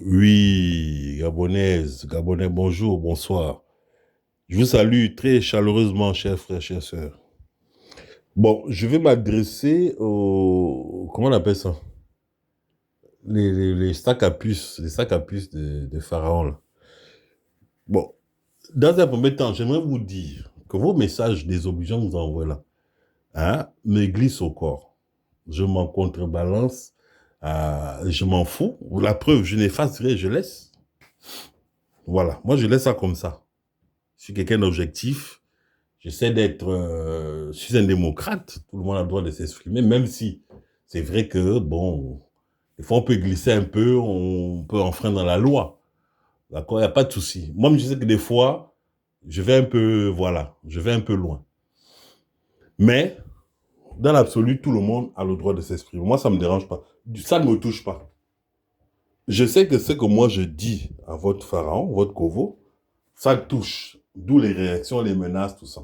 Oui, Gabonaise, Gabonais, bonjour, bonsoir. Je vous salue très chaleureusement, chers frères, chères sœurs. Bon, je vais m'adresser aux... Comment on appelle ça? Les sacs à puces, les sacs à puces de Pharaon, là. Bon, dans un premier temps, j'aimerais vous dire que vos messages désobligeants que vous envoyez là, me glissent au corps. Je m'en contrebalance, je m'en fous. La preuve, je n'efface rien, je laisse. Voilà, moi je laisse ça comme ça. Je suis quelqu'un d'objectif. J'essaie d'être... je suis un démocrate. Tout le monde a le droit de s'exprimer, même si c'est vrai que, bon, des fois on peut glisser un peu, on peut enfreindre la loi. D'accord? Il n'y a pas de souci. Moi, je sais que des fois, je vais un peu, voilà, je vais un peu loin. Mais, dans l'absolu, tout le monde a le droit de s'exprimer. Moi, ça ne me dérange pas. Ça ne me touche pas. Je sais que ce que moi je dis à votre pharaon, votre Kovo, ça le touche. D'où les réactions, les menaces, tout ça.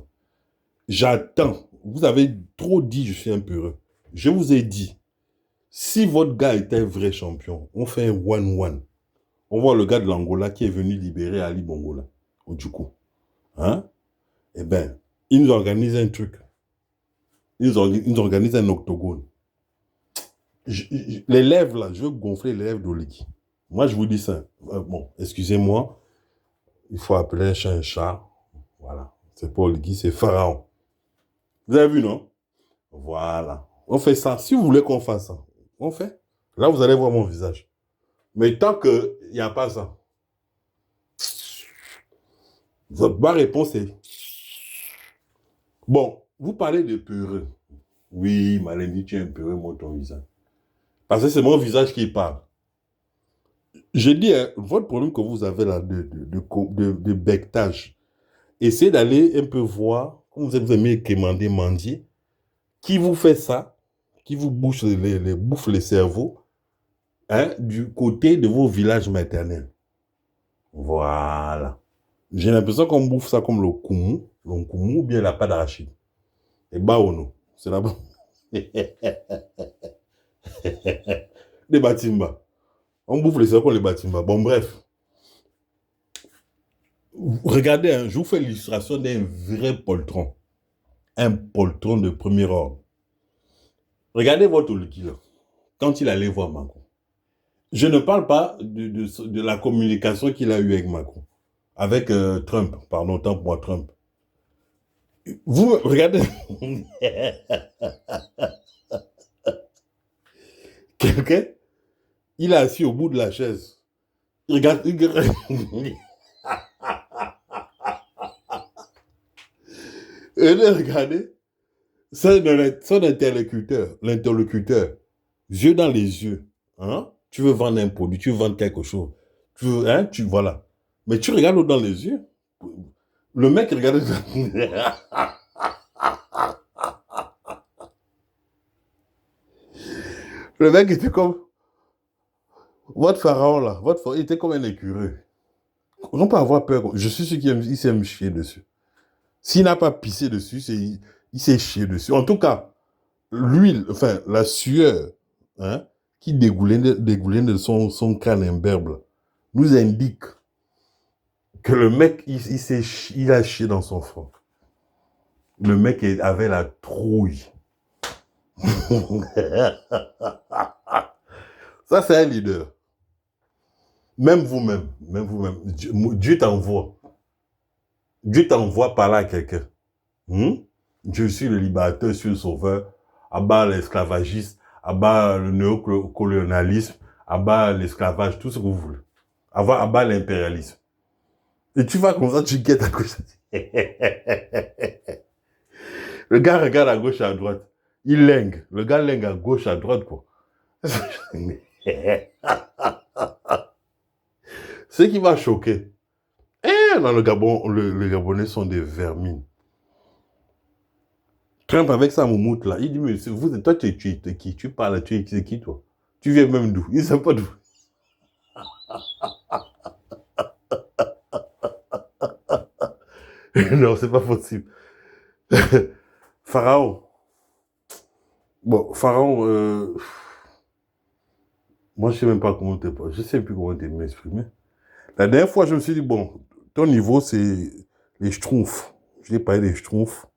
J'attends. Vous avez trop dit, je suis un peu heureux. Je vous ai dit, si votre gars était un vrai champion, on fait un one-one. On voit le gars de l'Angola qui est venu libérer Ali Bongola, du coup. Hein? Eh bien, il nous organise un truc. Il nous organise un octogone. Les lèvres, là, je veux gonfler les lèvres d'Oligi. Moi, je vous dis ça. Bon, excusez-moi, il faut appeler un chat un chat. Voilà. C'est pas Oligi, c'est Pharaon. Vous avez vu, non? Voilà. On fait ça. Si vous voulez qu'on fasse ça, on fait. Là, vous allez voir mon visage. Mais tant qu'il n'y a pas ça, votre bonne réponse est... Bon, vous parlez de peureux. Oui, Malène, tu es un peureux, moi, ton visage. Parce que c'est mon visage qui parle. Je dis, hein, votre problème que vous avez là de bectage, essayez d'aller un peu voir, comme vous aimez quémander, mendier, qui vous fait ça, qui vous bouche bouffe les cerveaux, hein, du côté de vos villages maternels. Voilà. J'ai l'impression qu'on bouffe ça comme le koumou ou bien la pâte d'arachide. Et baono, c'est là-bas. Les batimba. On bouffe les cerveaux comme les batimba. Bon, bref. Regardez, hein, je vous fais l'illustration d'un vrai poltron. Un poltron de premier ordre. Regardez votre Oliki, là, quand il allait voir Macron. Je ne parle pas de la communication qu'il a eue avec Macron. Avec Trump, pardon, tant pour moi, Trump. Vous, regardez. Quelqu'un, il est assis au bout de la chaise. Il regarde, et là, regardez, son l'interlocuteur, yeux dans les yeux, hein? Tu veux vendre un produit, tu veux vendre quelque chose, tu veux, hein, voilà. Mais tu regardes dans les yeux. Le mec regarde. Le mec était comme, votre pharaon là, il était comme un écureuil. On peut avoir peur. Je suis sûr qu'il s'est chier dessus. S'il n'a pas pissé dessus, il s'est chié dessus. En tout cas, l'huile, enfin, la sueur, hein, qui dégoulait de son crâne imberbe, nous indique que le mec, il a chié dans son front. Le mec avait la trouille. Ça, c'est un leader. Même vous-même, Dieu t'envoie. Dieu t'envoie par là à quelqu'un. Hmm? Je suis le libérateur, je suis le sauveur. Abat l'esclavagisme, abat le néocolonialisme, abat l'esclavage, tout ce que vous voulez. Abat l'impérialisme. Et tu vas comme ça, tu guettes à gauche. Le gars regarde à gauche et à droite. Il lingue. Le gars lingue à gauche, à droite, quoi. Ce qui va choquer. Dans le Gabon, les Gabonais sont des vermines. Trump avec sa moumoute là, il dit, mais toi, tu es qui? Tu parles, tu es qui, toi? Tu viens même d'où? Il ne sait pas d'où. Non, c'est pas possible. Pharaon. Bon, Pharaon, Moi, je sais même pas comment te... Je sais plus comment te m'exprimer. La dernière fois, je me suis dit, bon, ton niveau, c'est les schtroumpfs. Je t'ai parlé des schtroumpfs,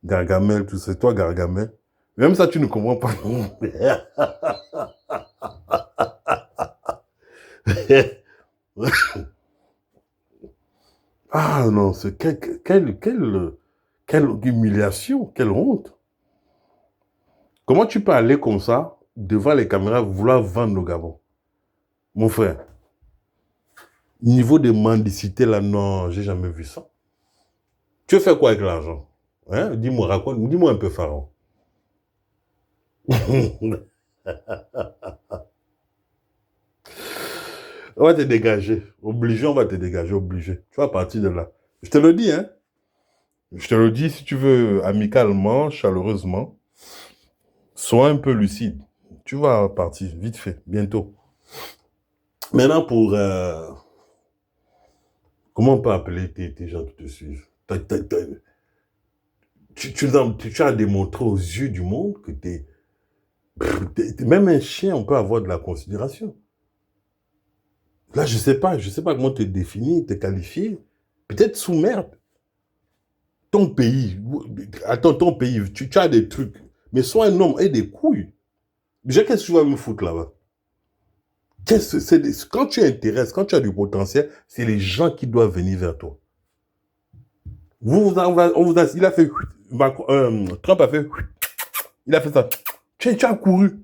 Gargamel, tout ça. Toi, Gargamel. Même ça, tu ne comprends pas. Ah non, c'est quelle humiliation, quelle honte. Comment tu peux aller comme ça, devant les caméras, vouloir vendre le Gabon? Mon frère, niveau de mendicité, là, non, j'ai jamais vu ça. Tu veux faire quoi avec l'argent? Hein? Dis-moi, raconte, dis-moi un peu, Pharaon. On va te dégager. Obligé, on va te dégager, obligé. Tu vas partir de là. Je te le dis, hein. Je te le dis, si tu veux, amicalement, chaleureusement, sois un peu lucide. Tu vas partir, vite fait, bientôt. Maintenant, pour... comment on peut appeler tes gens qui te suivent? Tu as démontré aux yeux du monde que même un chien, on peut avoir de la considération. Là, je sais pas comment te définir, te qualifier. Peut-être sous merde. Ton pays, attends, ton pays, tu as des trucs. Mais sois un homme et des couilles. Déjà, qu'est-ce que tu vas me foutre là-bas? Quand tu intéresses, quand tu as du potentiel, c'est les gens qui doivent venir vers toi. Il a fait, Trump a fait, il a fait ça. Tu as couru.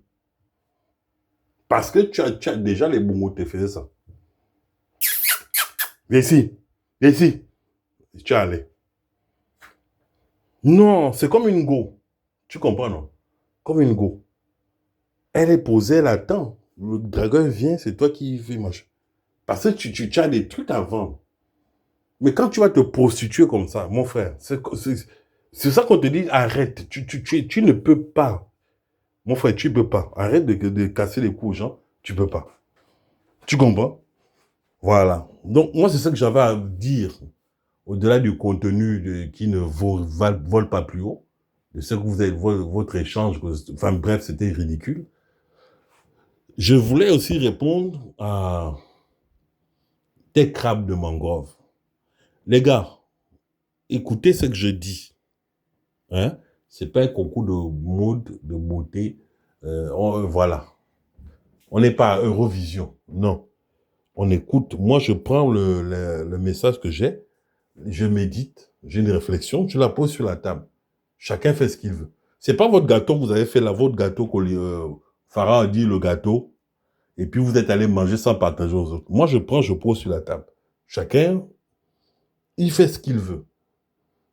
Parce que tu as déjà les bons mots, tu fais ça. Viens ici, viens ici. Tu es allé. Non, c'est comme une go. Tu comprends, non? Comme une go. Elle est posée, elle attend. Le dragon vient, c'est toi qui fais machin. Parce que tu as des trucs à vendre. Mais quand tu vas te prostituer comme ça, mon frère, c'est ça qu'on te dit, arrête. Tu ne peux pas. Mon frère, tu ne peux pas. Arrête de casser les coups aux gens. Tu ne peux pas. Tu comprends? Voilà. Donc, moi, c'est ça que j'avais à dire. Au-delà du contenu qui ne vole pas plus haut, de ce que vous avez, votre échange, enfin bref, c'était ridicule. Je voulais aussi répondre à des crabes de mangrove. Les gars, écoutez ce que je dis. Hein? C'est pas un concours de mode, de beauté. Voilà. On n'est pas à Eurovision. Non. On écoute. Moi, je prends le message que j'ai, je médite, j'ai une réflexion, je la pose sur la table. Chacun fait ce qu'il veut. C'est pas votre gâteau que vous avez fait là, votre gâteau, Farah a dit le gâteau, et puis vous êtes allé manger sans partager aux autres. Moi, je prends, je pose sur la table. Chacun, il fait ce qu'il veut.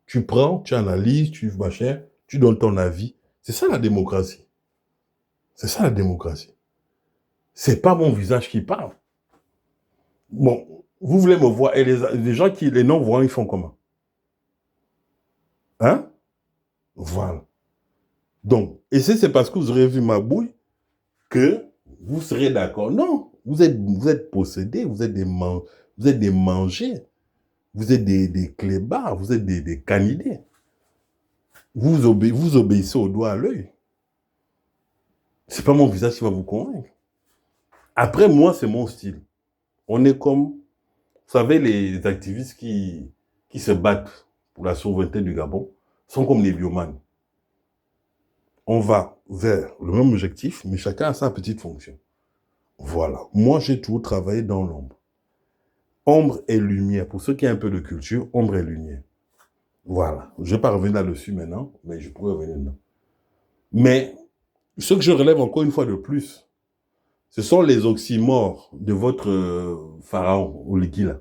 Tu prends, tu analyses, tu machin, tu donnes ton avis. C'est ça la démocratie. C'est ça la démocratie. C'est pas mon visage qui parle. Bon, vous voulez me voir, et les gens qui, les non-voyants, ils font comment? Hein? Voilà. Donc, et c'est parce que vous aurez vu ma bouille que vous serez d'accord. Non, vous êtes possédés, vous êtes des mangés, vous êtes des clébards, vous êtes des canidés. Vous obéissez au doigt à l'œil. C'est pas mon visage qui va vous convaincre. Après, moi, c'est mon style. On est comme, vous savez, les activistes qui se battent pour la souveraineté du Gabon sont comme les biomanes. On va vers le même objectif, mais chacun a sa petite fonction. Voilà. Moi, j'ai toujours travaillé dans l'ombre. Ombre et lumière. Pour ceux qui ont un peu de culture, ombre et lumière. Voilà. Je ne vais pas revenir là-dessus maintenant, mais je pourrais revenir dedans. Mais ce que je relève encore une fois de plus, ce sont les oxymores de votre pharaon, Oligila.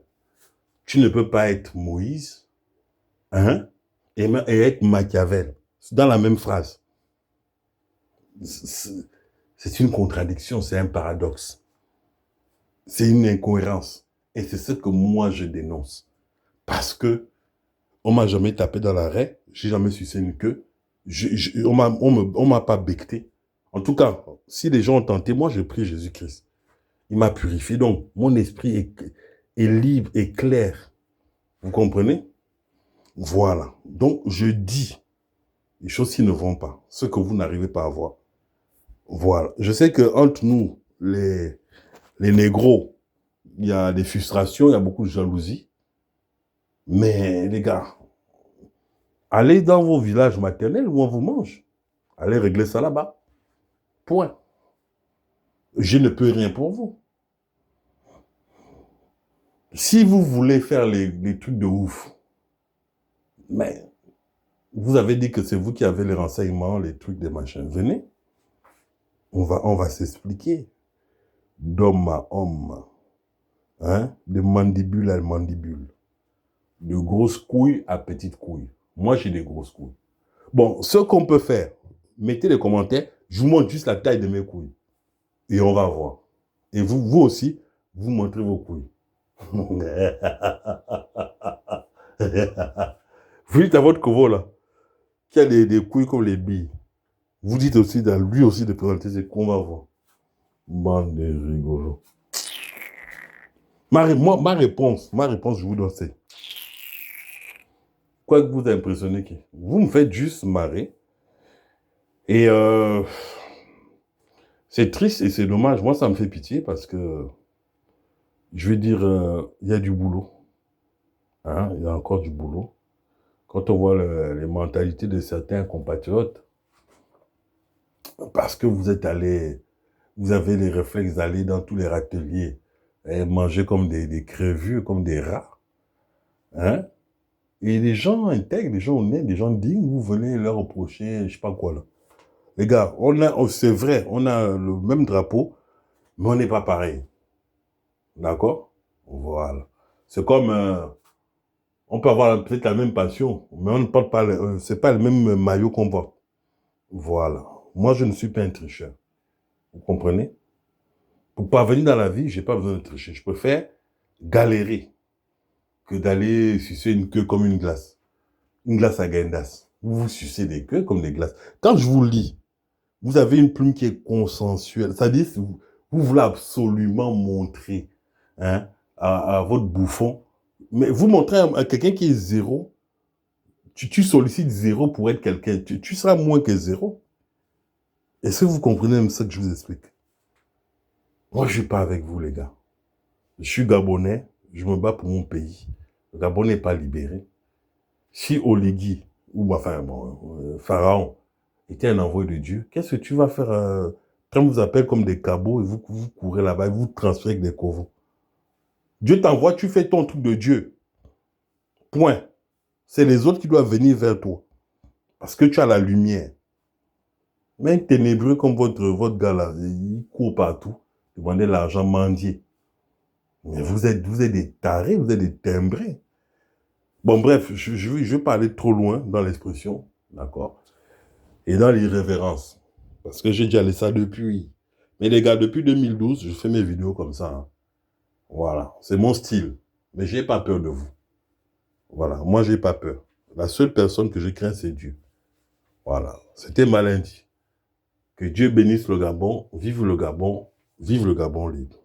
Tu ne peux pas être Moïse, hein, et être Machiavel. C'est dans la même phrase. C'est une contradiction, c'est un paradoxe. C'est une incohérence. Et c'est ce que moi je dénonce. Parce que on m'a jamais tapé dans l'arrêt, j'ai jamais sucé une queue, on m'a pas becté. En tout cas, si les gens ont tenté, moi je prie Jésus-Christ. Il m'a purifié. Donc, mon esprit est libre et clair. Vous comprenez? Voilà. Donc, je dis les choses qui ne vont pas, ce que vous n'arrivez pas à voir. Voilà. Je sais que entre nous, les négros, il y a des frustrations, il y a beaucoup de jalousie. Mais les gars, allez dans vos villages maternels où on vous mange. Allez régler ça là-bas. Point. Je ne peux rien pour vous. Si vous voulez faire les trucs de ouf, mais vous avez dit que c'est vous qui avez les renseignements, les trucs, des machins. Venez. On va s'expliquer. D'homme à homme. Hein? De mandibule à mandibule. De grosses couilles à petites couilles. Moi, j'ai des grosses couilles. Bon, ce qu'on peut faire, mettez les commentaires, je vous montre juste la taille de mes couilles. Et on va voir. Et vous aussi, vous montrez vos couilles. Vous dites à votre covo là, qui a des couilles comme les billes. Vous dites aussi à lui aussi de présenter ses qu'on va voir. Bande de rigolos. Ma réponse, je vous donne c'est. Quoi que vous impressionnez, vous me faites juste marrer. Et c'est triste et c'est dommage. Moi, ça me fait pitié parce que, je veux dire, il y a du boulot. Hein? Il y a encore du boulot. Quand on voit les mentalités de certains compatriotes, parce que vous êtes allé, vous avez les réflexes d'aller dans tous les râteliers et manger comme des crevus, comme des rats. Hein? Et les gens intègres, les gens honnêtes, les gens dignes, vous venez leur reprocher, je sais pas quoi là. Les gars, c'est vrai, on a le même drapeau, mais on n'est pas pareil. D'accord? Voilà. C'est comme, on peut avoir peut-être la même passion, mais on ne porte pas, c'est pas le même maillot qu'on porte. Voilà. Moi, je ne suis pas un tricheur. Vous comprenez? Pour parvenir dans la vie, j'ai pas besoin de tricher. Je préfère galérer que d'aller sucer une queue comme une glace. Une glace à Guindas. Vous sucez des queues comme des glaces. Quand je vous lis, vous avez une plume qui est consensuelle. C'est-à-dire, vous voulez absolument montrer hein, à votre bouffon. Mais vous montrez à quelqu'un qui est zéro. Tu sollicites zéro pour être quelqu'un. Tu seras moins que zéro. Est-ce que vous comprenez même ça que je vous explique? Moi, je ne suis pas avec vous, les gars. Je suis Gabonais. Je me bats pour mon pays. Le Gabon n'est pas libéré. Si Oligui, ou enfin, bon, Pharaon, était un envoyé de Dieu, qu'est-ce que tu vas faire quand on vous appelle comme des cabots et vous courez là-bas et vous transférez avec des corbeaux? Dieu t'envoie, tu fais ton truc de Dieu. Point. C'est les autres qui doivent venir vers toi. Parce que tu as la lumière. Mais un ténébreux comme votre gars là, il court partout, demandez l'argent mendier. Mais vous êtes des tarés, vous êtes des timbrés. Bon, bref, je vais pas aller trop loin dans l'expression, d'accord? Et dans l'irrévérence. Parce que j'ai déjà laissé ça depuis. Mais les gars, depuis 2012, je fais mes vidéos comme ça. Hein. Voilà, c'est mon style. Mais j'ai pas peur de vous. Voilà, moi, j'ai pas peur. La seule personne que je crains, c'est Dieu. Voilà, c'était malin dit. Que Dieu bénisse le Gabon, vive le Gabon libre.